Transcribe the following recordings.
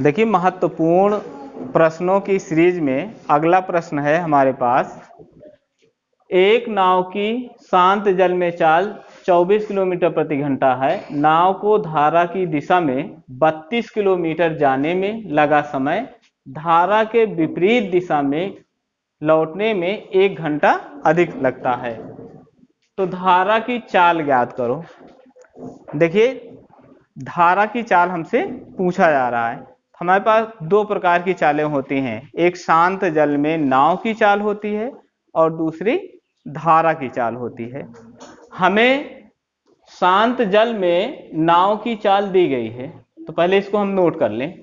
देखिए, महत्वपूर्ण प्रश्नों की सीरीज में अगला प्रश्न है हमारे पास। एक नाव की शांत जल में चाल 24 किलोमीटर प्रति घंटा है। नाव को धारा की दिशा में 32 किलोमीटर जाने में लगा समय धारा के विपरीत दिशा में लौटने में 1 घंटा अधिक लगता है। तो धारा की चाल ज्ञात करो। देखिए, धारा की चाल हमसे पूछा जा रहा है। हमारे पास दो प्रकार की चालें होती हैं, एक शांत जल में नाव की चाल होती है और दूसरी धारा की चाल होती है। हमें शांत जल में नाव की चाल दी गई है, तो पहले इसको हम नोट कर लें।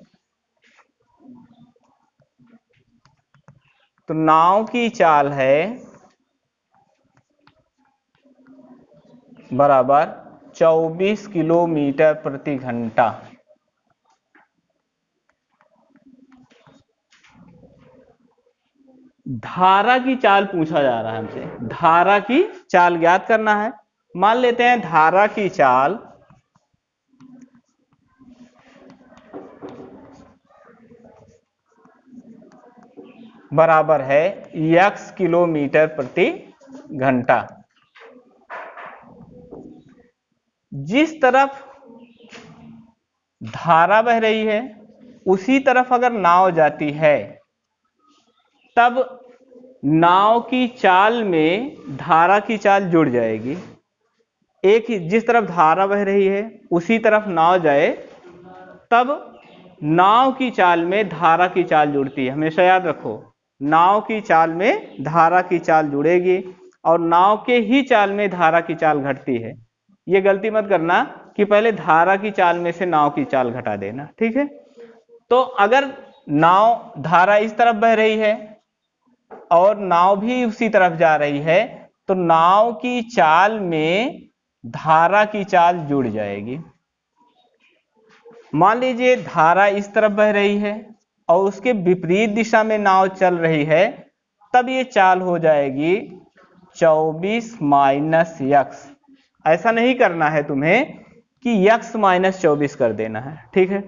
तो नाव की चाल है बराबर 24 किलोमीटर प्रति घंटा। धारा की चाल पूछा जा रहा है हमसे, धारा की चाल ज्ञात करना है। मान लेते हैं धारा की चाल बराबर है x किलोमीटर प्रति घंटा। जिस तरफ धारा बह रही है उसी तरफ अगर नाव जाती है तब नाव की चाल में धारा की चाल जुड़ जाएगी। एक ही जिस तरफ धारा बह रही है उसी तरफ नाव जाए तब नाव की चाल में धारा की चाल जुड़ती है। हमेशा याद रखो, नाव की चाल में धारा की चाल जुड़ेगी और नाव के ही चाल में धारा की चाल घटती है। ये गलती मत करना कि पहले धारा की चाल में से नाव की चाल घटा देना, ठीक है। तो अगर नाव धारा इस तरफ बह रही है और नाव भी उसी तरफ जा रही है तो नाव की चाल में धारा की चाल जुड़ जाएगी। मान लीजिए धारा इस तरफ बह रही है और उसके विपरीत दिशा में नाव चल रही है, तब ये चाल हो जाएगी 24 माइनस यक्स। ऐसा नहीं करना है तुम्हें कि यक्स माइनस 24 कर देना है, ठीक है।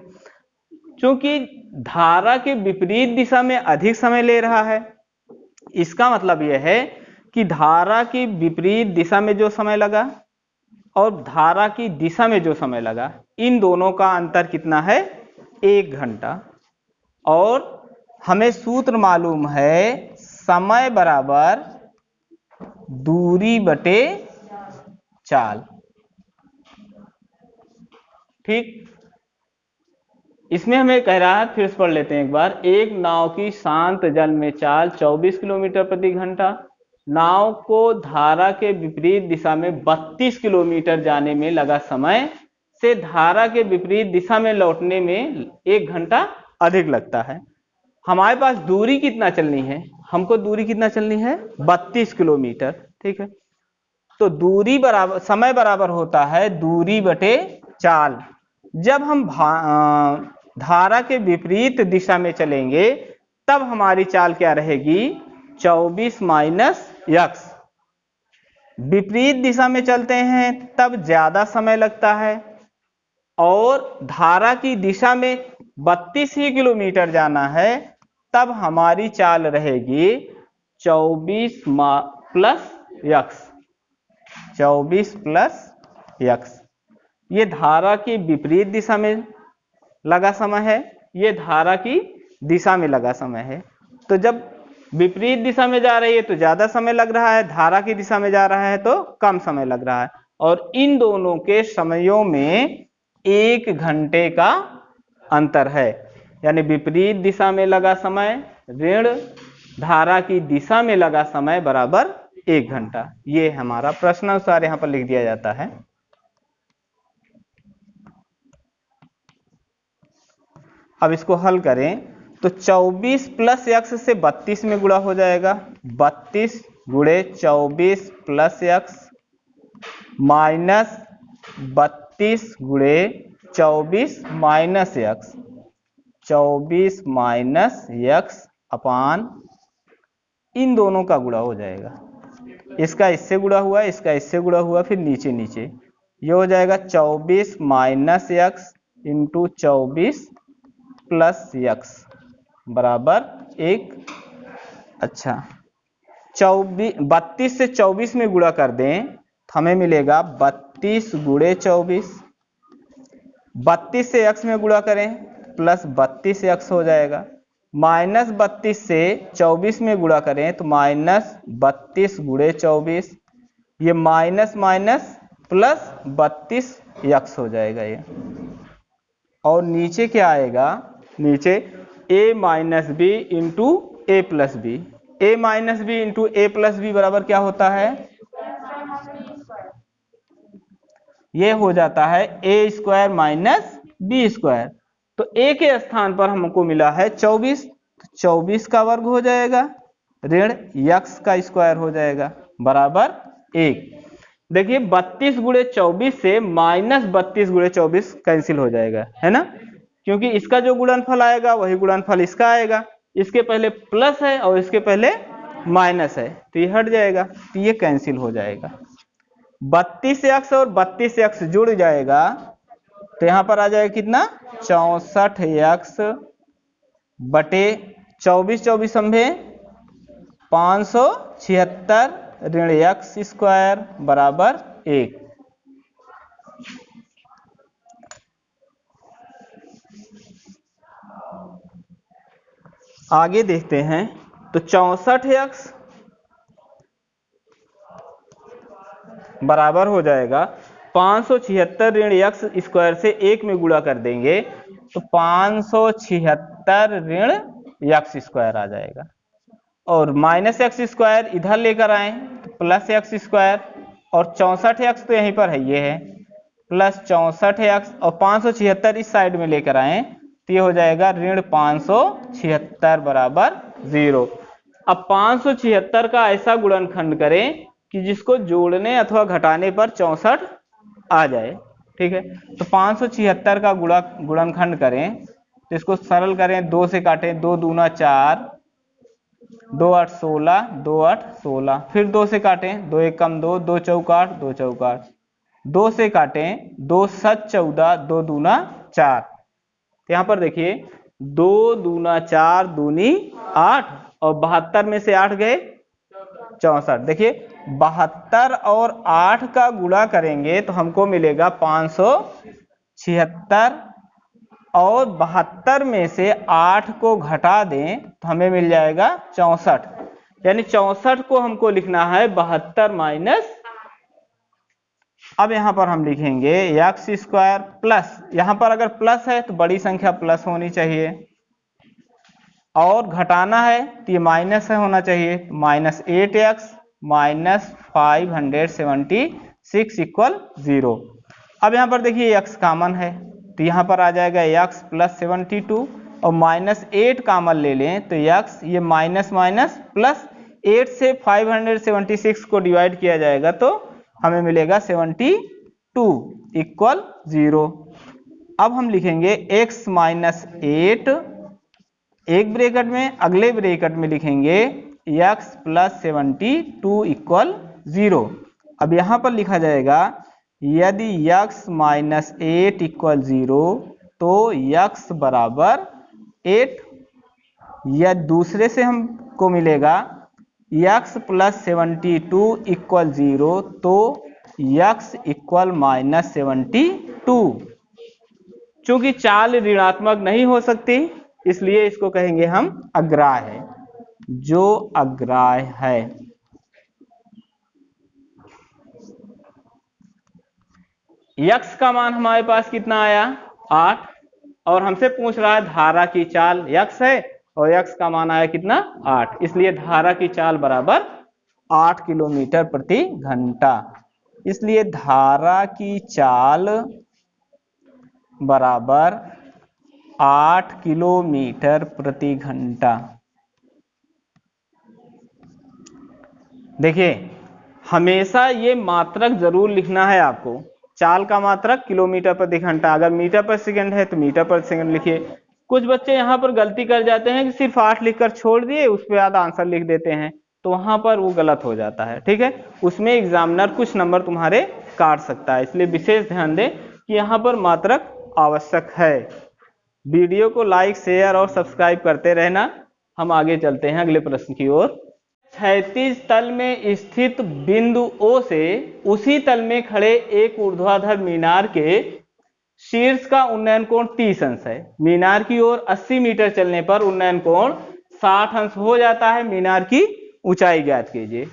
क्योंकि धारा के विपरीत दिशा में अधिक समय ले रहा है, इसका मतलब यह है कि धारा की विपरीत दिशा में जो समय लगा और धारा की दिशा में जो समय लगा, इन दोनों का अंतर कितना है? 1 घंटा। और हमें सूत्र मालूम है, समय बराबर दूरी बटे चाल, ठीक। इसमें हमें कह रहा है, फिर से पढ़ लेते हैं एक बार। एक नाव की शांत जल में चाल 24 किलोमीटर प्रति घंटा। नाव को धारा के विपरीत दिशा में 32 किलोमीटर जाने में लगा समय से धारा के विपरीत दिशा में लौटने में 1 घंटा अधिक लगता है। हमारे पास दूरी कितना चलनी है? हमको दूरी कितना चलनी है? 32 किलोमीटर, ठीक है। तो दूरी बराबर, समय बराबर होता है दूरी बटे चाल। जब हम धारा के विपरीत दिशा में चलेंगे तब हमारी चाल क्या रहेगी? 24 माइनस यक्स। विपरीत दिशा में चलते हैं तब ज्यादा समय लगता है और धारा की दिशा में 32 ही किलोमीटर जाना है, तब हमारी चाल रहेगी 24 प्लस यक्स। 24 plus x. ये धारा की विपरीत दिशा में लगा समय है, ये धारा की दिशा में लगा समय है। तो जब विपरीत दिशा में जा रही है तो ज्यादा समय लग रहा है, धारा की दिशा में जा रहा है तो कम समय लग रहा है। और इन दोनों के समयों में 1 घंटे का अंतर है। यानी विपरीत दिशा में लगा समय ऋण धारा की दिशा में लगा समय बराबर 1 घंटा। ये हमारा प्रश्नानुसार यहां पर लिख दिया जाता है। अब इसको हल करें तो 24 प्लस यक्स से 32 में गुणा हो जाएगा। 32 गुणे 24 प्लस यक्स माइनस 32 गुणे 24 माइनस यक्स। 24 माइनस यक्स अपान इन दोनों का गुणा हो जाएगा। इसका इससे गुणा हुआ, इसका इससे गुणा हुआ, फिर नीचे नीचे ये हो जाएगा 24 minus x into 24 plus x बराबर 1। अच्छा 32 से 24 में गुणा कर दें तो हमें मिलेगा 32 गुणे 24। 32 से x में गुणा करें प्लस 32x हो जाएगा। माइनस 32 से 24 में गुणा करें तो माइनस 32 गुणे 24। ये माइनस माइनस प्लस 32x हो जाएगा ये। और नीचे क्या आएगा, नीचे a minus B into A plus B. a minus B into A plus B बराबर क्या होता है, ये हो जाता है A square minus B square. तो a के स्थान पर हमको मिला है 24, तो 24 का वर्ग हो जाएगा ऋण यक्स का स्क्वायर हो जाएगा बराबर 1। देखिए 32 गुणे 24 से माइनस 32 गुणे 24 कैंसिल हो जाएगा, है ना, क्योंकि इसका जो गुणनफल आएगा वही गुणनफल इसका आएगा। इसके पहले प्लस है और इसके पहले माइनस है तो ये हट जाएगा, तो ये कैंसिल हो जाएगा। 32x और 32x जुड़ जाएगा तो यहां पर आ जाएगा कितना 64x बटे 24 24 समझे 576 ऋण x स्क्वायर बराबर 1। आगे देखते हैं तो 64x बराबर हो जाएगा 576 ऋण x स्क्वायर से 1 में गुणा कर देंगे तो 576 ऋण x स्क्वायर आ जाएगा। और माइनस एक्स स्क्वायर इधर लेकर आए तो प्लस एक्स स्क्वायर, और 64x तो यहीं पर है, ये है प्लस 64x, और 576 इस साइड में लेकर आए तो ये हो जाएगा ऋण 576 बराबर 0। अब 576 का ऐसा गुणनखंड करें कि जिसको जोड़ने अथवा घटाने पर 64 आ जाए, ठीक है। तो 576 का गुणनखंड करें तो इसको सरल करें, 2 से काटें, 2 दूना 4, 2 8 16, 2 8 16, फिर 2 से काटें, 2 1 कम 2, 2 चौका 8, 2 चौका 8, 2 से काटें, 2 7 14, 2 दूना 4। तो यहाँ पर देखिए 2 दूना 4 दूनी 8 और 72 में से 8 गए 64। देखिए 72 और 8 का गुणा करेंगे तो हमको मिलेगा 576, और 72 में से 8 को घटा दें तो हमें मिल जाएगा 64। यानी 64 को हमको लिखना है 72 माइनस। अब यहां पर हम लिखेंगे एक्स स्क्वायर प्लस, यहां पर अगर प्लस है तो बड़ी संख्या प्लस होनी चाहिए, और घटाना है तो ये माइनस है होना चाहिए, माइनस 8x माइनस 576 इक्वल 0। अब यहाँ पर देखिए x कॉमन है तो यहाँ पर आ जाएगा x प्लस 72, और माइनस 8 कॉमन ले लें तो x, ये माइनस माइनस प्लस 8 से 576 को डिवाइड किया जाएगा तो हमें मिलेगा 72 इक्वल 0। अब हम लिखेंगे x माइनस 8 एक ब्रैकेट में, अगले ब्रैकेट में लिखेंगे x प्लस 72 इक्वल 0। अब यहाँ पर लिखा जाएगा यदि x माइनस 8 इक्वल 0 तो x बराबर 8, या दूसरे से हमको मिलेगा x प्लस 72 इक्वल 0 तो x इक्वल माइनस 72। चूंकि चाल ऋणात्मक नहीं हो सकती इसलिए इसको कहेंगे हम अग्राह्य, जो अग्राह्य है। x का मान हमारे पास कितना आया 8, और हमसे पूछ रहा है धारा की चाल, x है और x का मान आया कितना 8, इसलिए धारा की चाल बराबर 8 किलोमीटर प्रति घंटा। इसलिए धारा की चाल बराबर 8 किलोमीटर प्रति घंटा। देखिए हमेशा ये मात्रक जरूर लिखना है आपको, चाल का मात्रक किलोमीटर प्रति घंटा, अगर मीटर पर सेकंड है तो मीटर पर सेकंड लिखिए। कुछ बच्चे यहाँ पर गलती कर जाते हैं कि सिर्फ 8 लिखकर छोड़ दिए, उस पर आधा आंसर लिख देते हैं, तो वहां पर वो गलत हो जाता है, ठीक है। उसमें एग्जामिनर कुछ नंबर तुम्हारे काट सकता है, इसलिए विशेष ध्यान दें कि यहाँ पर मात्रक आवश्यक है। वीडियो को लाइक, शेयर और सब्सक्राइब करते रहना। हम आगे चलते हैं अगले प्रश्न की ओर। क्षैतिज तल में स्थित बिंदु O से उसी तल में खड़े एक ऊर्ध्वाधर मीनार के शीर्ष का उन्नयन कोण 30 अंश है। मीनार की ओर 80 मीटर चलने पर उन्नयन कोण 60 अंश हो जाता है। मीनार की ऊंचाई ज्ञात कीजिए।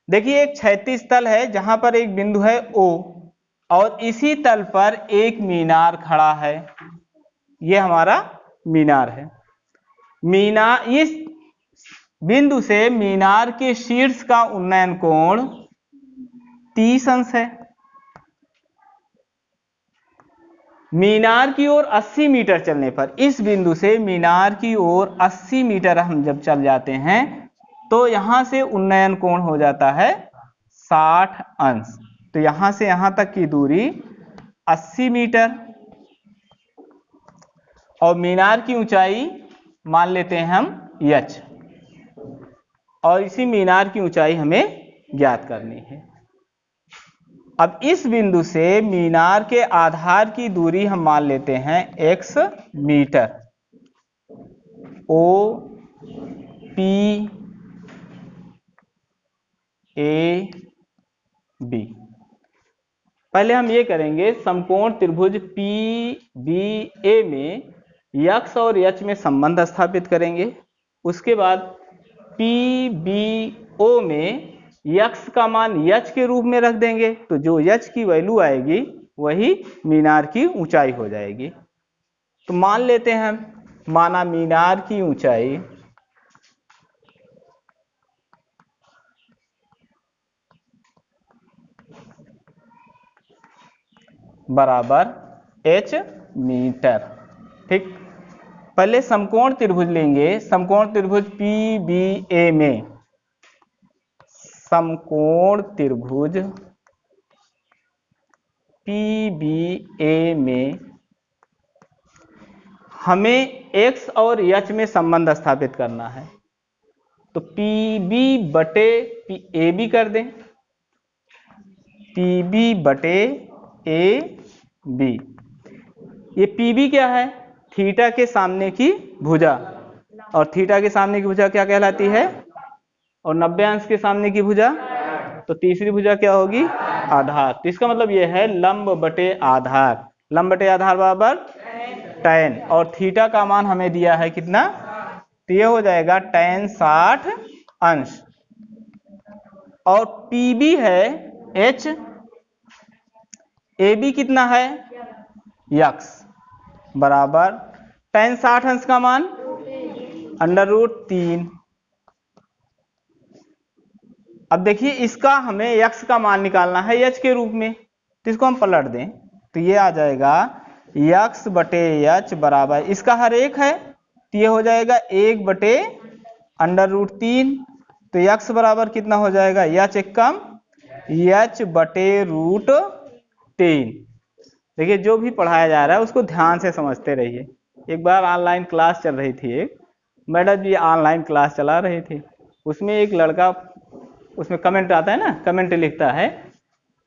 देखिए, एक क्षैतिज तल है जहां पर एक बिंदु है O और इसी तल पर एक मीनार खड़ा है। ये हमारा मीनार है। मीनार, इस बिंदु से मीनार के शीर्ष का उन्नयन कोण 30 अंश है। मीनार की ओर 80 मीटर चलने पर, इस बिंदु से मीनार की ओर 80 मीटर हम जब चल जाते हैं तो यहां से उन्नयन कोण हो जाता है 60 अंश। तो यहां से यहां तक की दूरी 80 मीटर और मीनार की ऊंचाई मान लेते हैं हम h, और इसी मीनार की ऊंचाई हमें ज्ञात करनी है। अब इस बिंदु से मीनार के आधार की दूरी हम मान लेते हैं x metre. O P A B। पहले हम ये करेंगे, समकोण त्रिभुज PBA में x और h में संबंध स्थापित करेंगे। उसके बाद PBO में x का मान h के रूप में रख देंगे, तो जो h की वैल्यू आएगी वही मीनार की ऊंचाई हो जाएगी। तो मान लेते हैं, माना मीनार की ऊंचाई बराबर h मीटर। ठीक, पहले समकोण त्रिभुज लेंगे। समकोण त्रिभुज PBA में, समकोण त्रिभुज PBA में हमें x और h में संबंध स्थापित करना है। तो PB बटे AB कर दें, PB बटे AB। ये PB क्या है? थीटा के सामने की भुजा, और थीटा के सामने की भुजा क्या कहलाती है? और 90 अंश के सामने की भुजा, तो तीसरी भुजा क्या होगी? आधार। तो इसका मतलब ये है लंब बटे आधार। लंब बटे आधार बराबर tan, और थीटा का मान हमें दिया है कितना? तो ये हो जाएगा tan 60 अंश। और PB है h, AB कितना है? x, बराबर tan 60 अंश का मान √3। अब देखिए, इसका हमें x का मान निकालना है h के रूप में, तो इसको हम पलट दें तो ये आ जाएगा x बटे h बराबर, इसका हर एक है तो ये हो जाएगा 1 बटे √3। तो x बराबर कितना हो जाएगा? h एक कम h बटे √3। देखिए, जो भी पढ़ाया जा रहा है उसको ध्यान से समझते रहिए। एक बार ऑनलाइन क्लास चल रही थी, एक मैडम जी ऑनलाइन क्लास चला रही थी, उसमें एक लड़का, उसमें कमेंट आता है ना, कमेंट लिखता है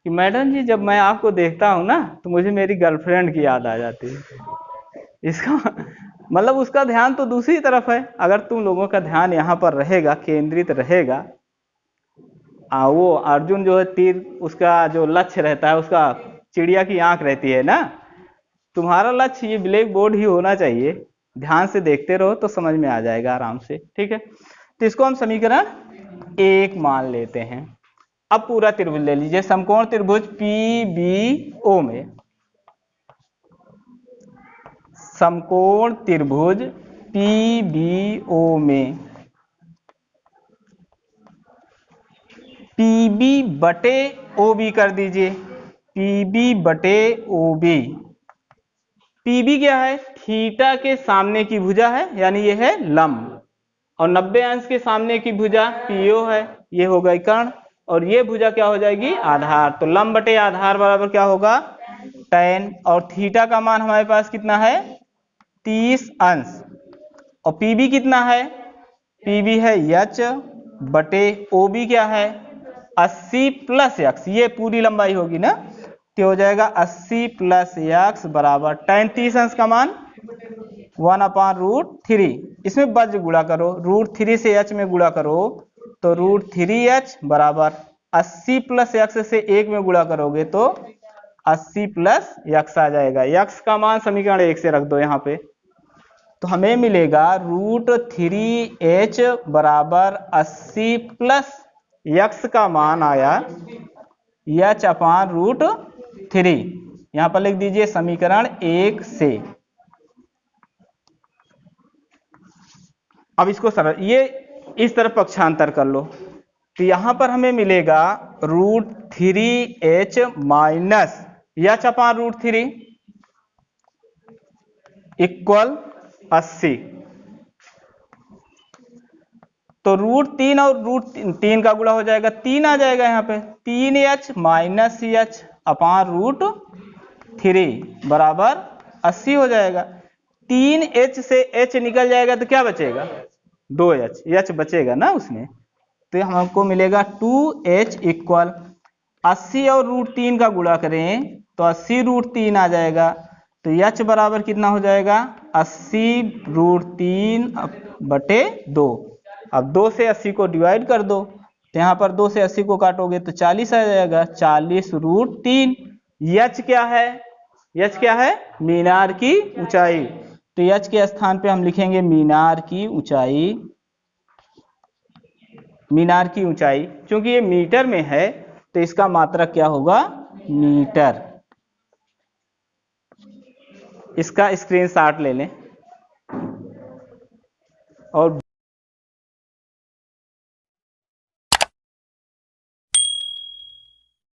कि मैडम जी जब मैं आपको देखता हूँ ना तो मुझे मेरी गर्लफ्रेंड की याद आ जाती है। इसका मतलब उसका ध्यान तो दूसरी तरफ है। अगर तुम लोगों का ध्यान यहाँ पर रहेगा, केंद्रित रहेगा, वो अर्जुन जो है तीर, उसका जो लक्ष्य रहता है, उसका चिड़िया की आंख रहती है ना, तुम्हारा लक्ष्य ये ब्लैक बोर्ड ही होना चाहिए। ध्यान से देखते रहो तो समझ में आ जाएगा आराम से। ठीक है, तो इसको हम समीकरण 1 मान लेते हैं। अब पूरा त्रिभुज ले लीजिए। समकोण त्रिभुज PBO में, समकोण त्रिभुज PBO में PB बटे OB कर दीजिए। PB बटे OB। PB क्या है? थीटा के सामने की भुजा है, यानी ये है लंब, और 90 अंश के सामने की भुजा PO है, ये हो गई कर्ण, और ये भुजा क्या हो जाएगी? आधार। तो लंब बटे आधार बराबर क्या होगा? tan, और थीटा का मान हमारे पास कितना है? 30 अंश। और PB कितना है? PB है h बटे OB क्या है? 80 प्लस x, ये पूरी लंबाई होगी ना, कि हो जाएगा 80 प्लस x बराबर tan 30 अंश का मान 1/√3। इसमें वज्र गुणा करो, √3 से h में गुणा करो तो √3h बराबर 80 प्लस x से 1 में गुणा करोगे तो 80 प्लस x आ जाएगा। x का मान समीकरण 1 से रख दो यहाँ पे, तो हमें मिलेगा √3h बराबर 80 प्लस x का मान आया h/√3। यहाँ पर लिख दीजिए समीकरण 1 से। अब इसको सरल, ये इस तरफ पक्षांतर कर लो तो यहां पर हमें मिलेगा √3h माइनस h/√3 इक्वल 80। तो √3 और √3 का गुणा हो जाएगा, 3 आ जाएगा यहाँ पे, 3h माइनस h/√3 बराबर 80 हो जाएगा। 3h से h निकल जाएगा तो क्या बचेगा, 2h, h बचेगा ना उसमें, तो हमको मिलेगा 2h इक्वल 80 और √3 का गुणा करें तो 80√3 आ जाएगा, तो h बराबर कितना हो जाएगा 80√3/2। अब 2 से 80 को डिवाइड कर दो तो यहाँ पर 2 से 80 को काटोगे तो 40 आ जाएगा, 40√3। h क्या है, h क्या है, मीनार की ऊंचाई, तो h के स्थान पे हम लिखेंगे मीनार की ऊंचाई। मीनार की ऊंचाई क्योंकि ये मीटर में है तो इसका मात्रक क्या होगा, मीटर। इसका स्क्रीनशॉट ले लें और